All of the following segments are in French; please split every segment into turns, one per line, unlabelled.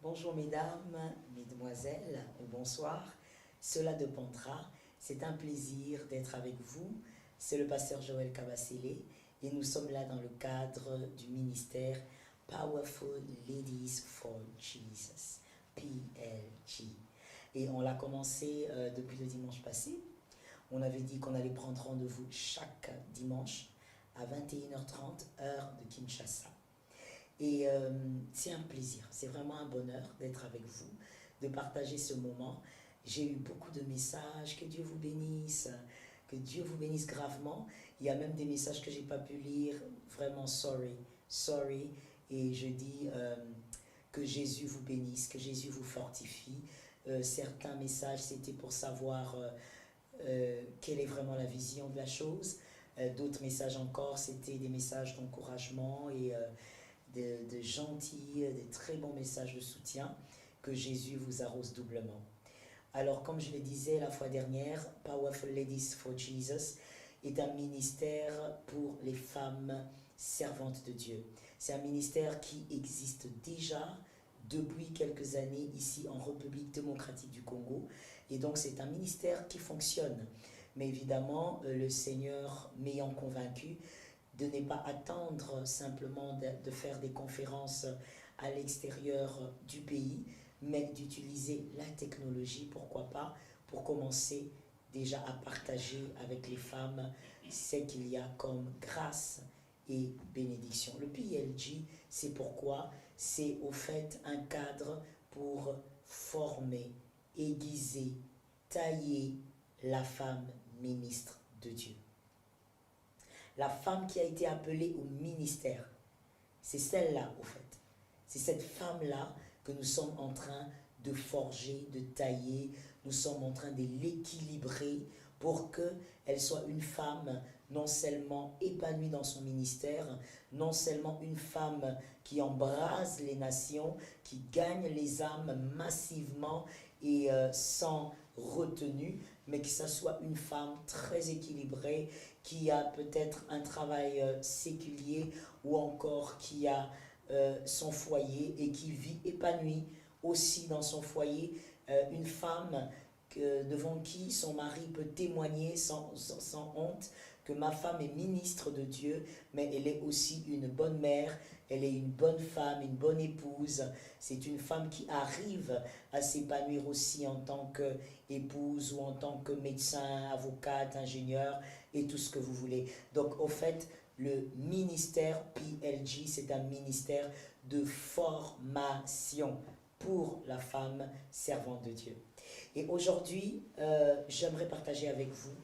Bonjour mesdames, mesdemoiselles, bonsoir. Cela dépendra. C'est un plaisir d'être avec vous. C'est le pasteur Joël Kabasele et nous sommes là dans le cadre du ministère Powerful Ladies for Jesus, PLG. Et on l'a commencé depuis le dimanche passé. On avait dit qu'on allait prendre rendez-vous chaque dimanche à 21h30, heure de Kinshasa. Et c'est un plaisir, c'est vraiment un bonheur d'être avec vous, de partager ce moment. J'ai eu beaucoup de messages, que Dieu vous bénisse gravement. Il y a même des messages que je n'ai pas pu lire, vraiment sorry. Et je dis que Jésus vous bénisse, que Jésus vous fortifie. Certains messages, c'était pour savoir quelle est vraiment la vision de la chose. D'autres messages encore, c'était des messages d'encouragement et de gentils, de très bons messages de soutien, que Jésus vous arrose doublement. Alors, comme je le disais la fois dernière, Powerful Ladies for Jesus est un ministère pour les femmes servantes de Dieu. C'est un ministère qui existe déjà depuis quelques années ici en République démocratique du Congo. Et donc, c'est un ministère qui fonctionne. Mais évidemment, le Seigneur m'ayant convaincu de ne pas attendre simplement de faire des conférences à l'extérieur du pays, mais d'utiliser la technologie, pourquoi pas, pour commencer déjà à partager avec les femmes ce qu'il y a comme grâce et bénédiction. Le PLG, c'est pourquoi c'est au fait un cadre pour former, aiguiser, tailler la femme ministre de Dieu. La femme qui a été appelée au ministère, c'est celle-là au fait. C'est cette femme-là que nous sommes en train de forger, de tailler, nous sommes en train de l'équilibrer pour qu'elle soit une femme non seulement épanouie dans son ministère, non seulement une femme qui embrase les nations, qui gagne les âmes massivement et sans retenue, mais que ce soit une femme très équilibrée, qui a peut-être un travail séculier ou encore qui a son foyer et qui vit épanouie aussi dans son foyer, une femme devant qui son mari peut témoigner sans honte que ma femme est ministre de Dieu, mais elle est aussi une bonne mère, elle est une bonne femme, une bonne épouse. C'est une femme qui arrive à s'épanouir aussi en tant qu'épouse ou en tant que médecin, avocate, ingénieur et tout ce que vous voulez. Donc au fait, le ministère PLG, c'est un ministère de formation pour la femme servante de Dieu. Et aujourd'hui, j'aimerais partager avec vous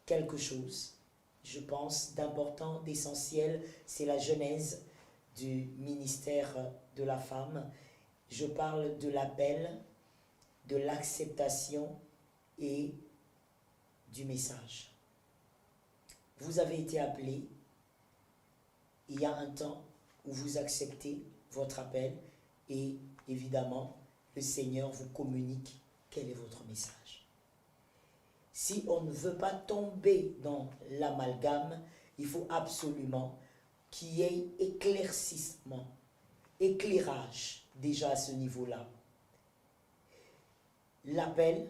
quelque chose, je pense, d'important, d'essentiel. C'est la genèse du ministère de la femme. Je parle de l'appel, de l'acceptation et du message. Vous avez été appelé, il y a un temps où vous acceptez votre appel et évidemment, le Seigneur vous communique quel est votre message. Si on ne veut pas tomber dans l'amalgame, il faut absolument qu'il y ait éclaircissement, éclairage déjà à ce niveau-là. L'appel,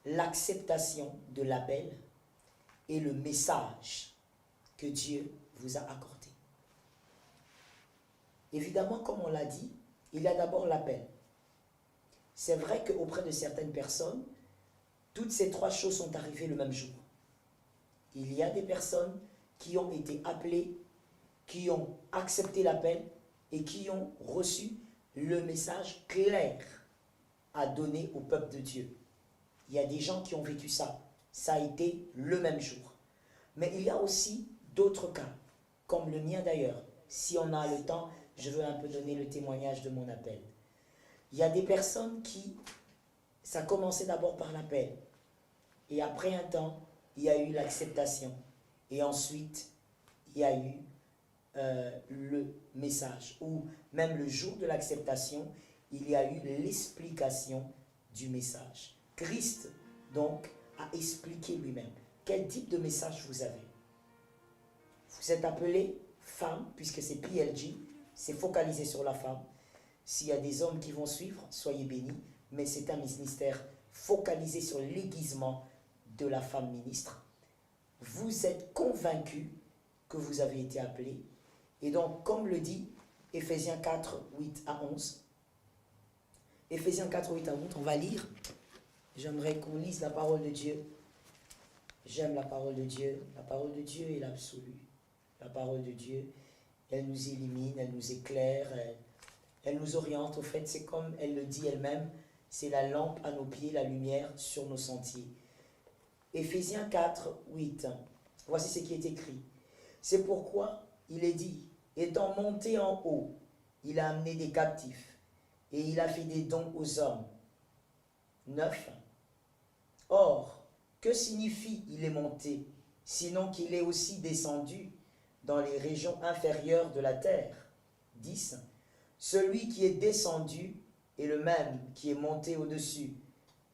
l'acceptation de l'appel et le message que Dieu vous a accordé. Évidemment, comme on l'a dit, il y a d'abord l'appel. C'est vrai qu'auprès de certaines personnes, toutes ces trois choses sont arrivées le même jour. Il y a des personnes qui ont été appelées, qui ont accepté l'appel et qui ont reçu le message clair à donner au peuple de Dieu. Il y a des gens qui ont vécu ça. Ça a été le même jour. Mais il y a aussi d'autres cas, comme le mien d'ailleurs. Si on a le temps, je veux un peu donner le témoignage de mon appel. Il y a des personnes qui, ça commençait d'abord par l'appel. Et après un temps, il y a eu l'acceptation. Et ensuite, il y a eu le message. Ou même le jour de l'acceptation, il y a eu l'explication du message. Christ, donc, a expliqué lui-même. Quel type de message vous avez? Vous êtes appelé femme, puisque c'est PLG, c'est focalisé sur la femme. S'il y a des hommes qui vont suivre, soyez bénis, mais c'est un ministère focalisé sur l'aiguisement de la femme ministre. Vous êtes convaincus que vous avez été appelés. Et donc, comme le dit Éphésiens 4, 8 à 11, Éphésiens 4, 8 à 11, on va lire. J'aimerais qu'on lise la parole de Dieu. J'aime la parole de Dieu. La parole de Dieu est l'absolu. La parole de Dieu, elle nous illumine, elle nous éclaire, elle nous oriente. Au fait, c'est comme elle le dit elle-même, c'est la lampe à nos pieds, la lumière sur nos sentiers. Éphésiens 4, 8. Voici ce qui est écrit. C'est pourquoi il est dit, étant monté en haut, il a amené des captifs et il a fait des dons aux hommes. 9. Or, que signifie il est monté, sinon qu'il est aussi descendu dans les régions inférieures de la terre? 10. Celui qui est descendu est le même qui est monté au-dessus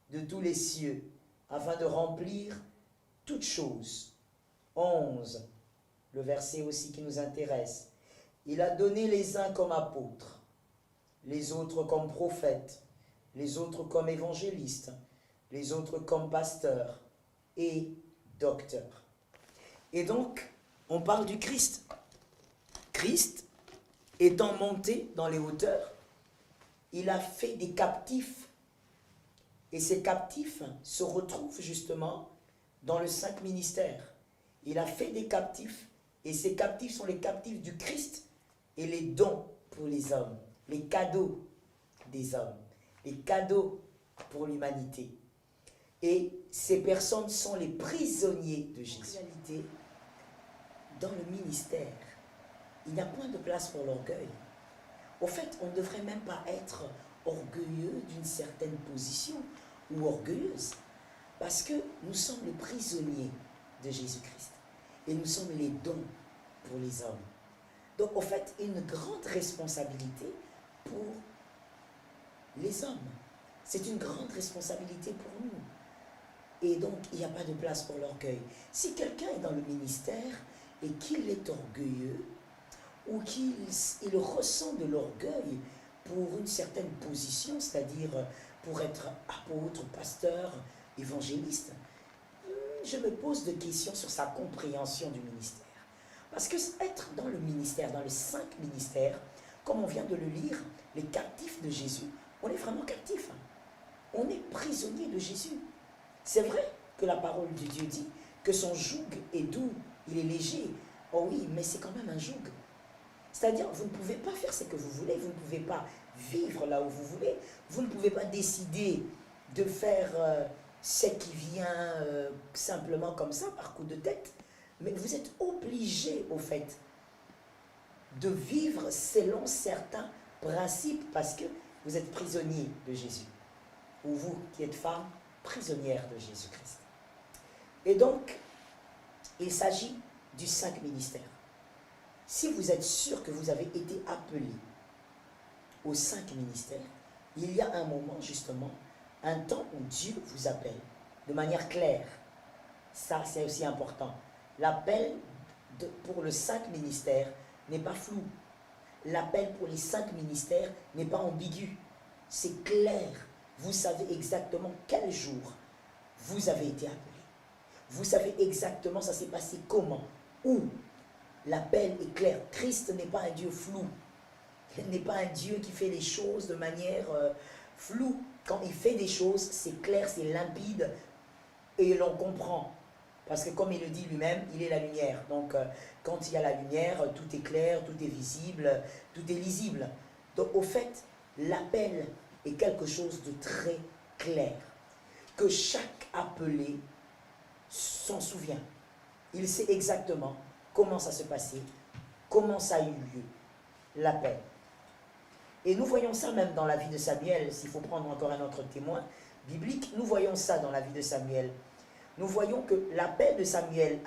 de tous les cieux, afin de remplir toutes choses. 11. Le verset aussi qui nous intéresse. Il a donné les uns comme apôtres, les autres comme prophètes, les autres comme évangélistes, les autres comme pasteurs et docteurs. Et donc, on parle du Christ. Christ, étant monté dans les hauteurs, il a fait des captifs. Et ces captifs se retrouvent justement dans le Saint Ministère. Il a fait des captifs, et ces captifs sont les captifs du Christ et les dons pour les hommes, les cadeaux des hommes, les cadeaux pour l'humanité. Et ces personnes sont les prisonniers de Jésus. En réalité, dans le ministère, il n'y a point de place pour l'orgueil. Au fait, on ne devrait même pas être orgueilleux d'une certaine position ou orgueilleuse, parce que nous sommes les prisonniers de Jésus-Christ et nous sommes les dons pour les hommes. Donc, au fait, une grande responsabilité pour les hommes. C'est une grande responsabilité pour nous. Et donc, il n'y a pas de place pour l'orgueil. Si quelqu'un est dans le ministère et qu'il est orgueilleux, ou qu'il ressent de l'orgueil pour une certaine position, c'est-à-dire pour être apôtre, pasteur, évangéliste, je me pose des questions sur sa compréhension du ministère. Parce que être dans le ministère, dans les 5 ministères, comme on vient de le lire, les captifs de Jésus, on est vraiment captifs. On est prisonnier de Jésus. C'est vrai que la parole de Dieu dit que son joug est doux, il est léger. Oh oui, mais c'est quand même un joug. C'est-à-dire, vous ne pouvez pas faire ce que vous voulez, vous ne pouvez pas vivre là où vous voulez, vous ne pouvez pas décider de faire ce qui vient simplement comme ça, par coup de tête, mais vous êtes obligé, au fait, de vivre selon certains principes parce que vous êtes prisonnier de Jésus. Ou vous qui êtes femme, prisonnière de Jésus-Christ. Et donc, il s'agit du 5 ministères. Si vous êtes sûr que vous avez été appelé aux 5 ministères, il y a un moment justement, un temps où Dieu vous appelle de manière claire. Ça, c'est aussi important. L'appel pour le 5 ministères n'est pas flou. L'appel pour les 5 ministères n'est pas ambigu. C'est clair. Vous savez exactement quel jour vous avez été appelé. Vous savez exactement ça s'est passé comment, où. L'appel est clair. Christ n'est pas un Dieu flou. Il n'est pas un Dieu qui fait les choses de manière floue. Quand il fait des choses, c'est clair, c'est limpide et l'on comprend. Parce que comme il le dit lui-même, il est la lumière. Donc quand il y a la lumière, tout est clair, tout est visible, tout est lisible. Donc au fait, l'appel est quelque chose de très clair. Que chaque appelé s'en souvient. Il sait exactement comment ça se passait, comment ça a eu lieu, l'appel. Et nous voyons ça même dans la vie de Samuel, s'il faut prendre encore un autre témoin biblique, nous voyons ça dans la vie de Samuel. Nous voyons que l'appel de Samuel,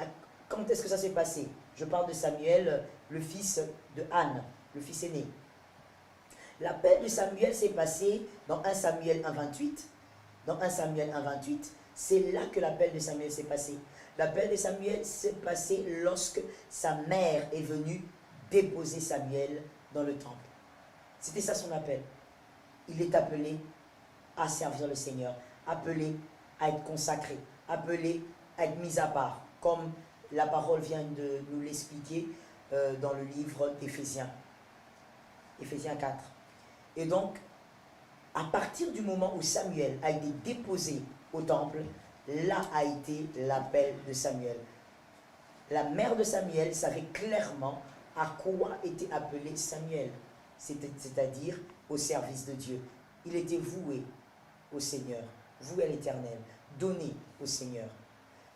quand est-ce que ça s'est passé? Je parle de Samuel, le fils de Anne, le fils aîné. L'appel de Samuel s'est passé dans 1 Samuel 1,28. Dans 1 Samuel 1,28, c'est là que l'appel de Samuel s'est passé. L'appel de Samuel s'est passé lorsque sa mère est venue déposer Samuel dans le temple. C'était ça son appel. il est appelé à servir le Seigneur, appelé à être consacré, appelé à être mis à part, comme la parole vient de nous l'expliquer dans le livre d'Éphésiens, Éphésiens 4. Et donc, à partir du moment où Samuel a été déposé au temple, là a été l'appel de Samuel. La mère de Samuel savait clairement à quoi était appelé Samuel, c'est-à-dire au service de Dieu. Il était voué au Seigneur, voué à l'Éternel, donné au Seigneur.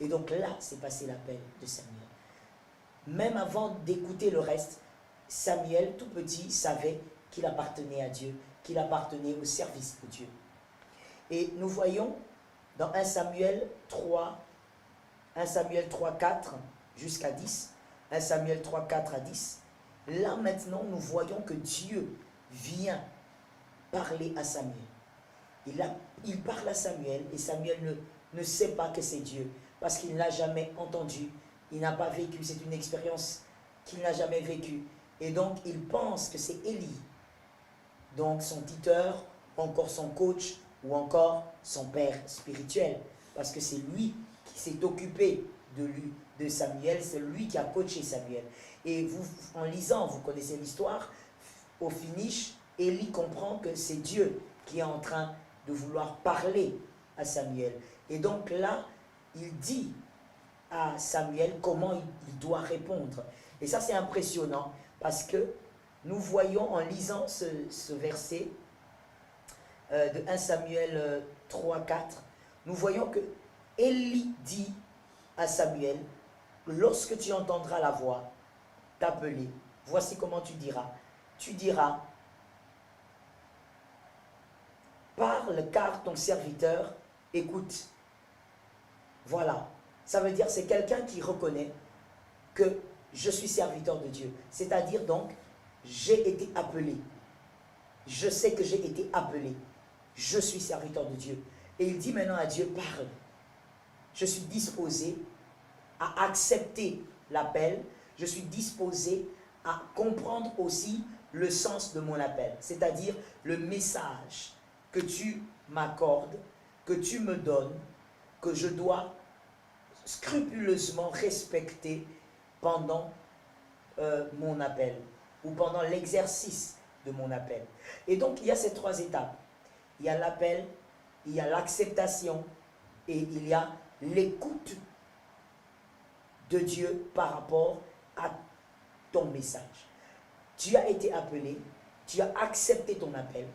Et donc là, s'est passé l'appel de Samuel. Même avant d'écouter le reste, Samuel, tout petit, savait qu'il appartenait à Dieu, qu'il appartenait au service de Dieu. Et nous voyons dans 1 Samuel 3, 4 jusqu'à 10, 1 Samuel 3, 4 à 10, là maintenant nous voyons que Dieu vient parler à Samuel. Il parle à Samuel et Samuel ne sait pas que c'est Dieu parce qu'il ne l'a jamais entendu, il n'a pas vécu, c'est une expérience qu'il n'a jamais vécue. Et donc il pense que c'est Élie, donc son tuteur, encore son coach ou encore son père spirituel, parce que c'est lui qui s'est occupé de Samuel, c'est lui qui a coaché Samuel. Et vous, en lisant, vous connaissez l'histoire, au finish, Élie comprend que c'est Dieu qui est en train de vouloir parler à Samuel. Et donc là, il dit à Samuel comment il doit répondre. Et ça, c'est impressionnant, parce que nous voyons en lisant ce verset de 1 Samuel 3, 4, nous voyons que Élie dit à Samuel, lorsque tu entendras la voix t'appeler, voici comment tu diras. Tu diras, parle car ton serviteur écoute. Voilà, ça veut dire c'est quelqu'un qui reconnaît que je suis serviteur de Dieu. C'est-à-dire donc, j'ai été appelé. Je sais que j'ai été appelé. Je suis serviteur de Dieu. Et il dit maintenant à Dieu, parle. Je suis disposé à accepter l'appel. Je suis disposé à comprendre aussi le sens de mon appel. C'est-à-dire le message que tu m'accordes, que tu me donnes, que je dois scrupuleusement respecter pendant mon appel ou pendant l'exercice de mon appel. Et donc il y a ces trois étapes. Il y a l'appel, il y a l'acceptation et il y a l'écoute de Dieu par rapport à ton message. Tu as été appelé, tu as accepté ton appel,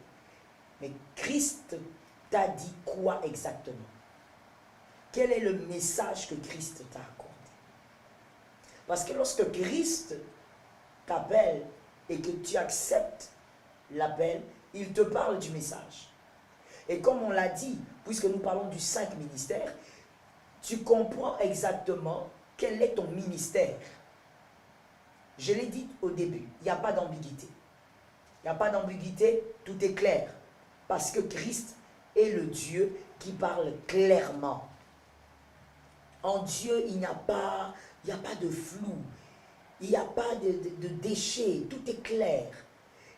mais Christ t'a dit quoi exactement? Quel est le message que Christ t'a accordé? Parce que lorsque Christ t'appelle et que tu acceptes l'appel, il te parle du message. Et comme on l'a dit, puisque nous parlons du 5 ministères, tu comprends exactement quel est ton ministère. Je l'ai dit au début, il n'y a pas d'ambiguïté. Il n'y a pas d'ambiguïté, tout est clair. Parce que Christ est le Dieu qui parle clairement. En Dieu, il n'y a pas de flou. Il n'y a pas de déchets. Tout est clair.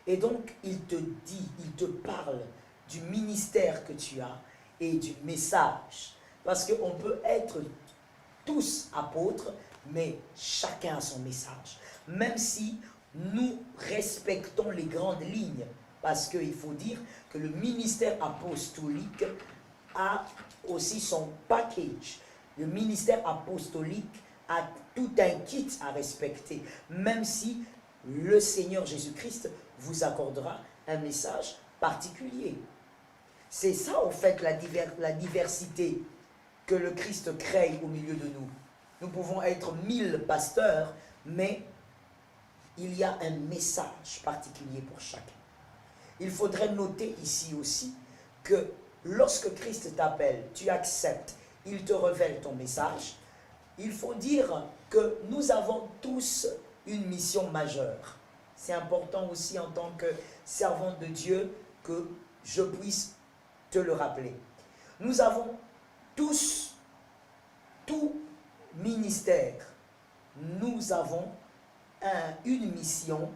Et donc, il te dit, il te parle du ministère que tu as et du message. Parce qu'on peut être tous apôtres, mais chacun a son message. Même si nous respectons les grandes lignes. Parce qu'il faut dire que le ministère apostolique a aussi son package. Le ministère apostolique a tout un kit à respecter. Même si le Seigneur Jésus-Christ vous accordera un message particulier. C'est ça, en fait, la diversité que le Christ crée au milieu de nous. Nous pouvons être 1000 pasteurs, mais il y a un message particulier pour chacun. Il faudrait noter ici aussi que lorsque Christ t'appelle, tu acceptes, il te révèle ton message. Il faut dire que nous avons tous une mission majeure. C'est important aussi en tant que servant de Dieu que je puisse te le rappeler. Nous avons tous, tout ministère, nous avons une mission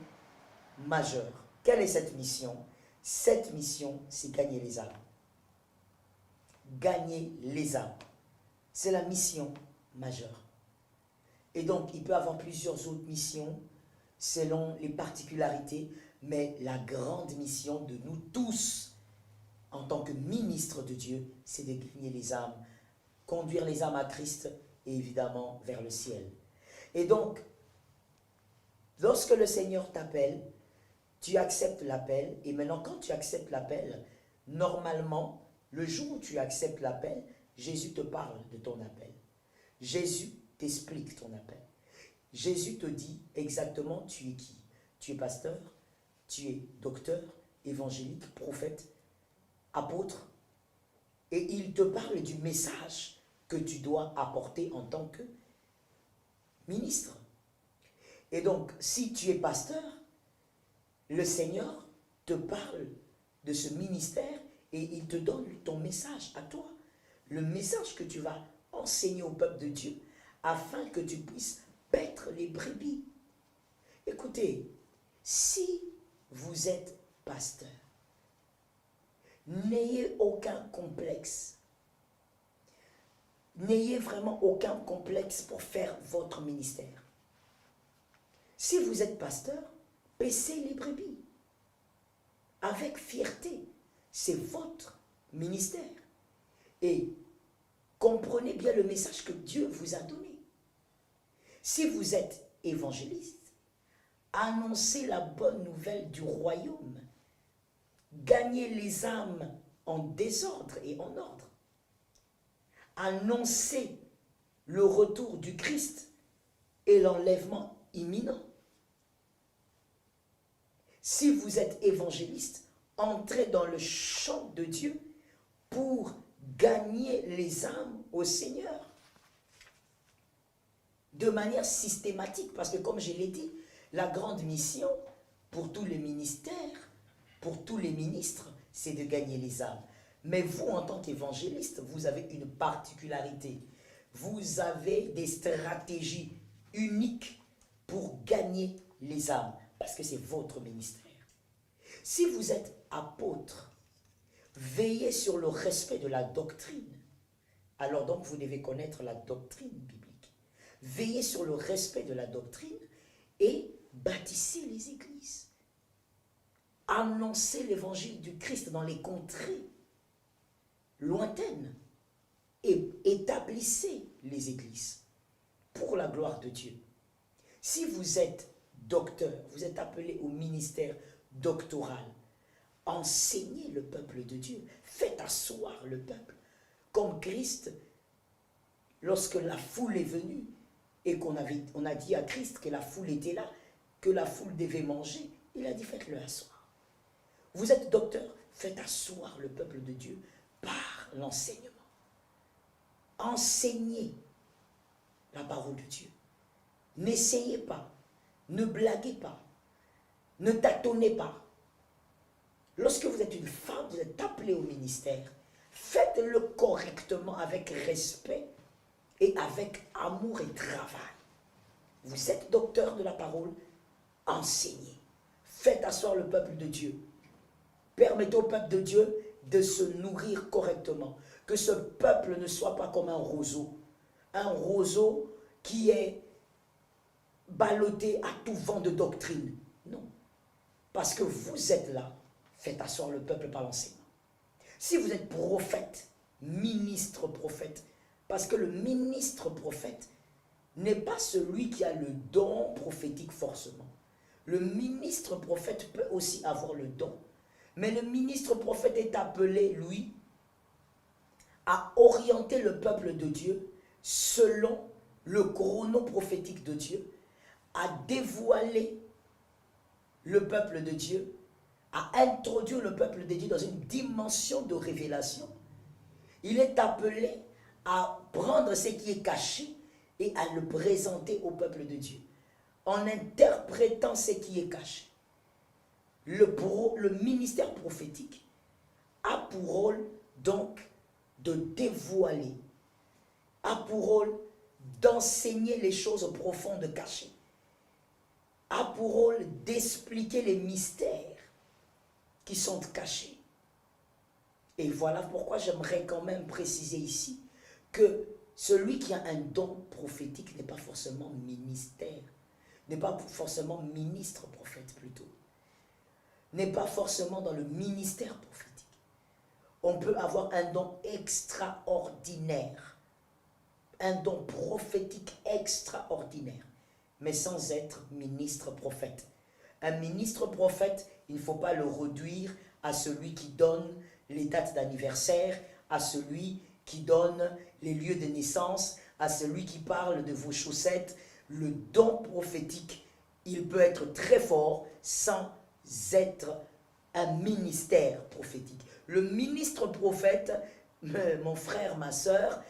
majeure. Quelle est cette mission? Cette mission, c'est gagner les âmes. Gagner les âmes. C'est la mission majeure. Et donc, il peut y avoir plusieurs autres missions selon les particularités, mais la grande mission de nous tous, en tant que ministres de Dieu, c'est de gagner les âmes, conduire les âmes à Christ et évidemment vers le ciel. Et donc, lorsque le Seigneur t'appelle, tu acceptes l'appel, et maintenant quand tu acceptes l'appel, normalement, le jour où tu acceptes l'appel, Jésus te parle de ton appel. Jésus t'explique ton appel. Jésus te dit exactement tu es qui. Tu es pasteur, tu es docteur, évangélique, prophète, apôtre, et il te parle du message que tu dois apporter en tant que ministre. Et donc, si tu es pasteur, le Seigneur te parle de ce ministère et il te donne ton message à toi. Le message que tu vas enseigner au peuple de Dieu afin que tu puisses paître les brebis. Écoutez, si vous êtes pasteur, n'ayez aucun complexe. N'ayez vraiment aucun complexe pour faire votre ministère. Si vous êtes pasteur, paissez les brebis avec fierté. C'est votre ministère. Et comprenez bien le message que Dieu vous a donné. Si vous êtes évangéliste, annoncez la bonne nouvelle du royaume. Gagnez les âmes en désordre et en ordre. Annoncez le retour du Christ et l'enlèvement imminent. Si vous êtes évangéliste, entrez dans le champ de Dieu pour gagner les âmes au Seigneur. De manière systématique, parce que comme je l'ai dit, la grande mission pour tous les ministères, pour tous les ministres, c'est de gagner les âmes. Mais vous, en tant qu'évangéliste, vous avez une particularité. Vous avez des stratégies uniques pour gagner les âmes, parce que c'est votre ministère. Si vous êtes apôtre, veillez sur le respect de la doctrine. Alors donc, vous devez connaître la doctrine biblique. Veillez sur le respect de la doctrine et bâtissez les églises. Annoncez l'évangile du Christ dans les contrées lointaines et établissez les églises pour la gloire de Dieu. Si vous êtes docteur, vous êtes appelé au ministère doctoral, enseignez le peuple de Dieu, faites asseoir le peuple. Comme Christ, lorsque la foule est venue et on a dit à Christ que la foule était là, que la foule devait manger, il a dit faites-le asseoir. Vous êtes docteur, faites asseoir le peuple de Dieu par l'enseignement. Enseignez la parole de Dieu. N'essayez pas, ne blaguez pas, ne tâtonnez pas. Lorsque vous êtes une femme, vous êtes appelée au ministère, faites-le correctement, avec respect et avec amour et travail. Vous êtes docteur de la parole, enseignez. Faites asseoir le peuple de Dieu. Permettez au peuple de Dieu de se nourrir correctement. Que ce peuple ne soit pas comme un roseau qui est ballotté à tout vent de doctrine. Non. Parce que vous êtes là, faites asseoir le peuple par l'enseignement. Si vous êtes prophète, ministre prophète, parce que le ministre prophète n'est pas celui qui a le don prophétique forcément. Le ministre prophète peut aussi avoir le don, mais le ministre prophète est appelé, lui, à orienter le peuple de Dieu selon le chrono prophétique de Dieu, à dévoiler le peuple de Dieu, à introduire le peuple de Dieu dans une dimension de révélation. Il est appelé à prendre ce qui est caché et à le présenter au peuple de Dieu, en interprétant ce qui est caché. Le ministère prophétique a pour rôle donc de dévoiler, a pour rôle d'enseigner les choses profondes cachées, a pour rôle d'expliquer les mystères qui sont cachés. Et voilà pourquoi j'aimerais quand même préciser ici que celui qui a un don prophétique n'est pas forcément ministère, n'est pas forcément ministre prophète plutôt, n'est pas forcément dans le ministère prophétique. On peut avoir un don extraordinaire, un don prophétique extraordinaire, mais sans être ministre prophète. Un ministre prophète, il ne faut pas le réduire à celui qui donne les dates d'anniversaire, à celui qui donne les lieux de naissance, à celui qui parle de vos chaussettes. Le don prophétique, il peut être très fort sans être un ministère prophétique. Le ministre prophète, mon frère, ma soeur,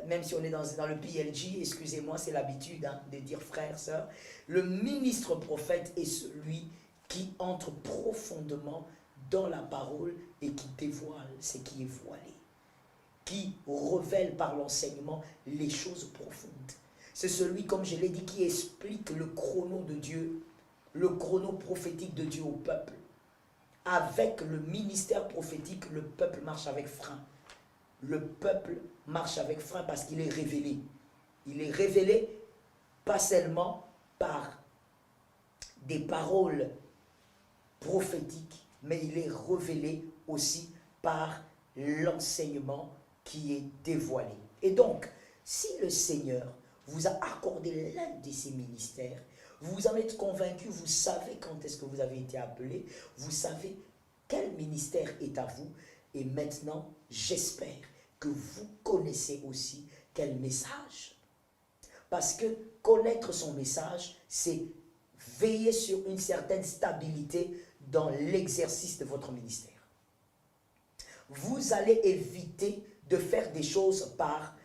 même si on est dans le PLG, excusez-moi, c'est l'habitude de dire frère, soeur, le ministre prophète est celui qui entre profondément dans la parole et qui dévoile ce qui est voilé, qui révèle par l'enseignement les choses profondes. C'est celui, comme je l'ai dit, qui explique le chrono de Dieu, le chrono prophétique de Dieu au peuple. Avec le ministère prophétique, le peuple marche avec frein. Le peuple marche avec frein parce qu'il est révélé. Il est révélé pas seulement par des paroles prophétiques, mais il est révélé aussi par l'enseignement qui est dévoilé. Et donc, si le Seigneur vous a accordé l'un de ces ministères, vous en êtes convaincu, vous savez quand est-ce que vous avez été appelé, vous savez quel ministère est à vous, et maintenant, j'espère que vous connaissez aussi quel message. Parce que connaître son message, c'est veiller sur une certaine stabilité dans l'exercice de votre ministère. Vous allez éviter de faire des choses par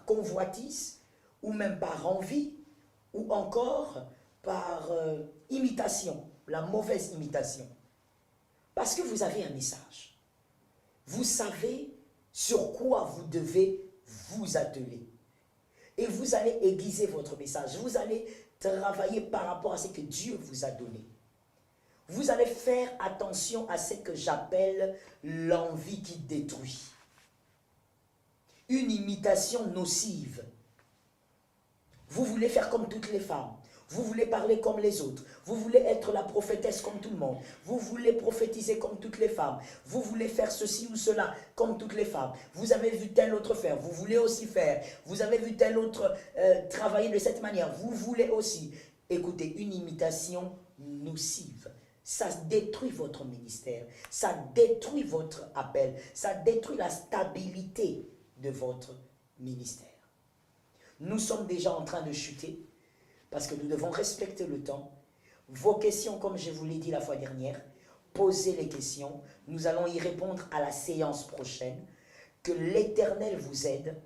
convoitise, ou même par envie, ou encore par imitation, la mauvaise imitation. Parce que vous avez un message. Vous savez sur quoi vous devez vous atteler. Et vous allez aiguiser votre message. Vous allez travailler par rapport à ce que Dieu vous a donné. Vous allez faire attention à ce que j'appelle l'envie qui détruit. Une imitation nocive. Vous voulez faire comme toutes les femmes. Vous voulez parler comme les autres. Vous voulez être la prophétesse comme tout le monde. Vous voulez prophétiser comme toutes les femmes. Vous voulez faire ceci ou cela comme toutes les femmes. Vous avez vu tel autre faire. Vous voulez aussi faire. Vous avez vu tel autre travailler de cette manière. Vous voulez aussi. Écoutez, une imitation nocive. Ça détruit votre ministère. Ça détruit votre appel. Ça détruit la stabilité de votre ministère. Nous sommes déjà en train de chuter parce que nous devons respecter le temps. Vos questions, comme je vous l'ai dit la fois dernière, posez les questions. Nous allons y répondre à la séance prochaine. Que l'Éternel vous aide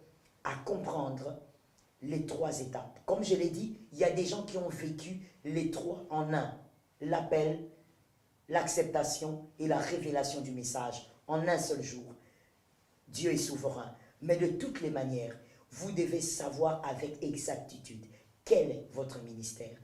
à comprendre les 3 étapes. Comme je l'ai dit, il y a des gens qui ont vécu les 3 en un. L'appel, l'acceptation et la révélation du message en un seul jour. Dieu est souverain. Mais de toutes les manières, vous devez savoir avec exactitude quel est votre ministère,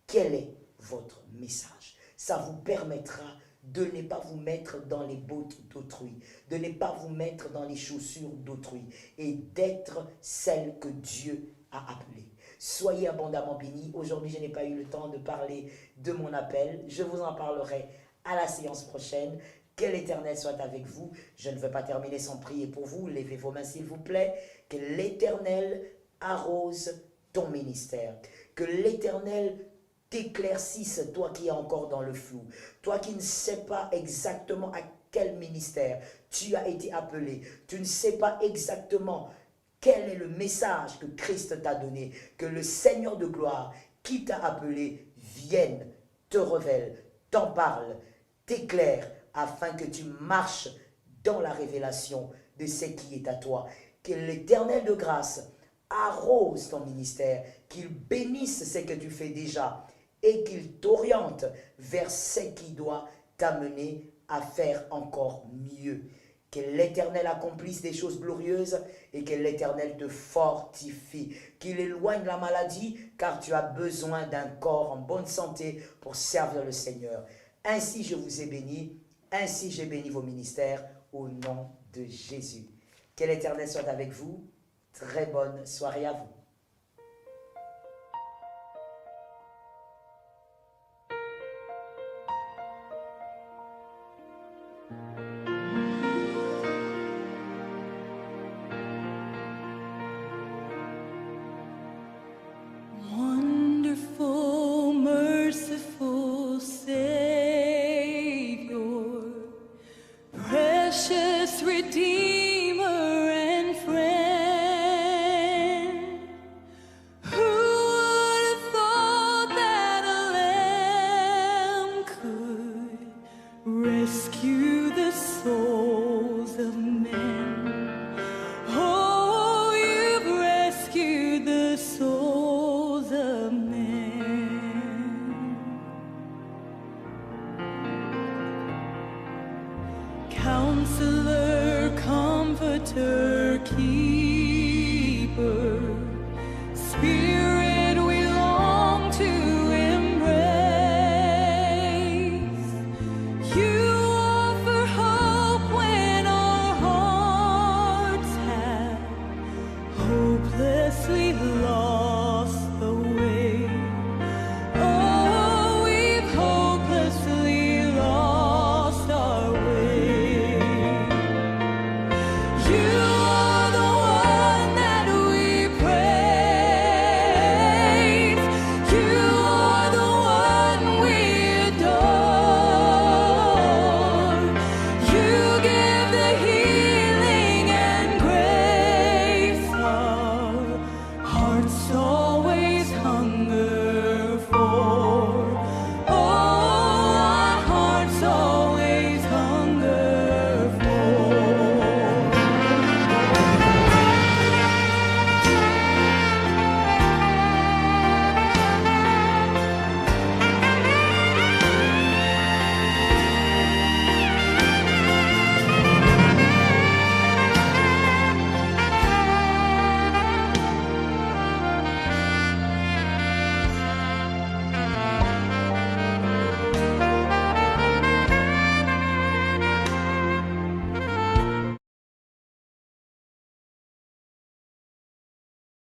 quel est votre message. Ça vous permettra de ne pas vous mettre dans les bottes d'autrui, de ne pas vous mettre dans les chaussures d'autrui et d'être celle que Dieu a appelée. Soyez abondamment bénis. Aujourd'hui, je n'ai pas eu le temps de parler de mon appel. Je vous en parlerai à la séance prochaine. Que l'Éternel soit avec vous. Je ne veux pas terminer sans prier pour vous. Levez vos mains s'il vous plaît. Que l'Éternel arrose ton ministère. Que l'Éternel t'éclaircisse, toi qui es encore dans le flou. Toi qui ne sais pas exactement à quel ministère tu as été appelé. Tu ne sais pas exactement quel est le message que Christ t'a donné. Que le Seigneur de gloire qui t'a appelé vienne, te révèle, t'en parle, t'éclaire, afin que tu marches dans la révélation de ce qui est à toi. Que l'Éternel de grâce arrose ton ministère, qu'il bénisse ce que tu fais déjà et qu'il t'oriente vers ce qui doit t'amener à faire encore mieux. Que l'Éternel accomplisse des choses glorieuses et que l'Éternel te fortifie. Qu'il éloigne la maladie car tu as besoin d'un corps en bonne santé pour servir le Seigneur. Ainsi je vous ai béni, ainsi j'ai béni vos ministères au nom de Jésus. Que l'Éternel soit avec vous. Très bonne soirée à vous.